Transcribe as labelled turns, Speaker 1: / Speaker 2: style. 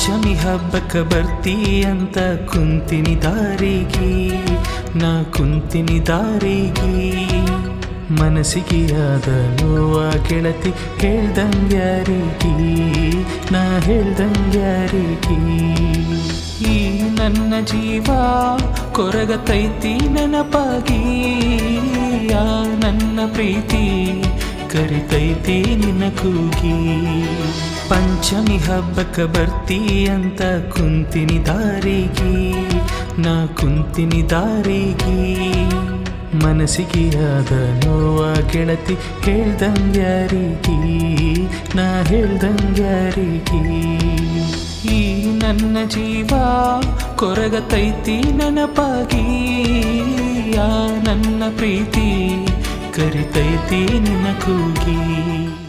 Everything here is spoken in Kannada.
Speaker 1: ಪಂಚಮಿ ಹಬ್ಬಕ್ಕ ಬರ್ತಿ ಅಂತ ಕುಂತಿನಿ ದಾರಿಗೆ, ನಾ ಕುಂತಿನಿ ದಾರಿಗೆ. ಮನಸ್ಸಿಗೆ ಆದ ನೋವ ಗೆಳತಿ ಹೇಳ್ದಂಗ್ಯಾರಿಗೆ, ನಾ ಹೇಳ್ದಂಗ್ಯಾರಿಗೆ. ಈ ನನ್ನ ಜೀವ ಕೊರಗತೈತಿ ನೆನಪಾಗಿ, ಆ ನನ್ನ ಪ್ರೀತಿ ಕರಿತೈತಿ ನಿನ್ನ ಕೂಗಿ. ಪಂಚಮಿ ಹಬ್ಬಕ್ಕ ಬರ್ತಿ ಅಂತ ಕುಂತಿನಿ ದಾರಿಗೆ, ನಾ ಕುಂತಿನಿ ದಾರಿಗೆ. ಮನಸ್ಸಿಗೆ ಆದ ನೋವ ಗೆಳತಿ ಹೇಳ್ದಂಗ್ಯಾರಿಗೆ, ನಾ ಹೇಳ್ದಂಗ್ಯಾರಿಗೆ. ಈ ನನ್ನ ಜೀವ ಕೊರಗತೈತಿ ನೆನಪಾಗಿ, ಆ ನನ್ನ ಪ್ರೀತಿ ಕರಿತೈತಿ ನಿನ್ನ ಕೂಗಿ.